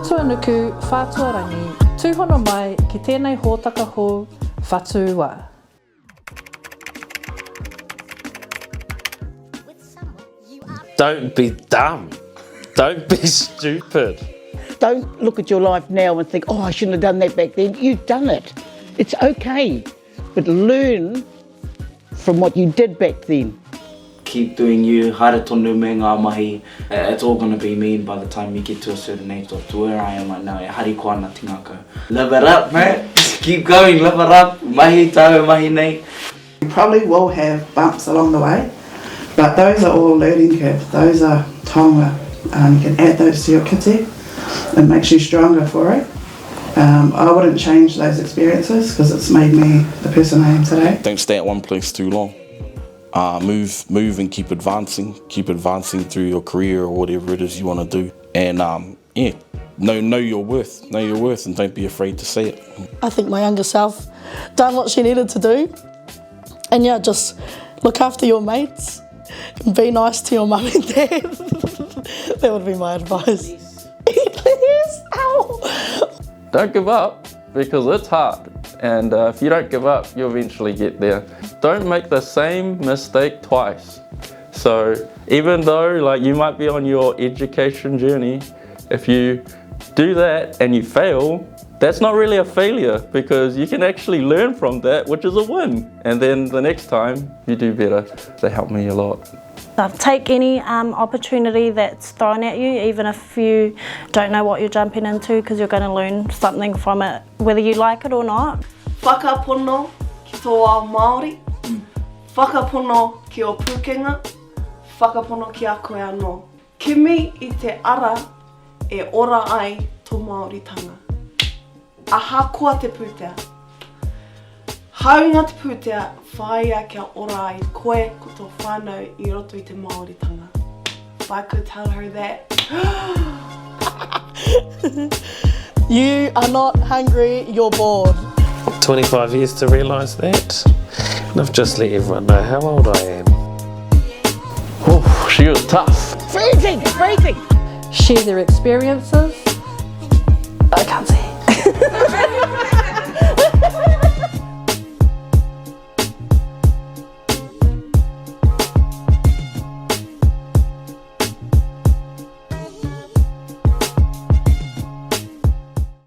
Whatu-a nuku whātuarangi, tūhono mai ki tēnei hōtaka hou Whatu-a. Don't be dumb. Don't be stupid. Don't look at your life now and think, oh, I shouldn't have done that back then. You've done it. It's okay. But learn from what you did back then. Keep doing you, haere tonu me ngā mahi. It's all going to be me by the time you get to a certain age, to where I am right now. E hari ko ana tingaka. Live it up, man. Keep going, live it up. Mahi tau, mahi nei. You probably will have bumps along the way, but those are all learning curves. Those are taonga. You can add those to your kite. It makes you stronger for it. I wouldn't change those experiences because it's made me the person I am today. Don't stay at one place too long. Move and keep advancing through your career or whatever it is you want to do. And yeah, know your worth and don't be afraid to say it. I think my younger self done what she needed to do. And yeah, just look after your mates and be nice to your mum and dad. That would be my advice. Please, ow. Don't give up, because it's hard. And if you don't give up, you'll eventually get there. Don't make the same mistake twice. So even though you might be on your education journey, if you do that and you fail, that's not really a failure, because you can actually learn from that, which is a win. And then the next time you do better. They helped me a lot. Take any opportunity that's thrown at you, even if you don't know what you're jumping into, because you're going to learn something from it, whether you like it or not. Whakapono ki tō ao Māori, whakapono ki o Pūkenga, whakapono ki a koe anō. Kimi I te ara e ora ai tō Māoritanga. Aha koa te pūtea. Haunga te pūtea, whāia kia ora ai koe ko tō whānau I roto I te Māoritanga. If I could tell her that. You are not hungry, you're bored. 25 years to realise that. And I've just let everyone know how old I am. Oh, she was tough. Freezing. Share their experiences. I can't see.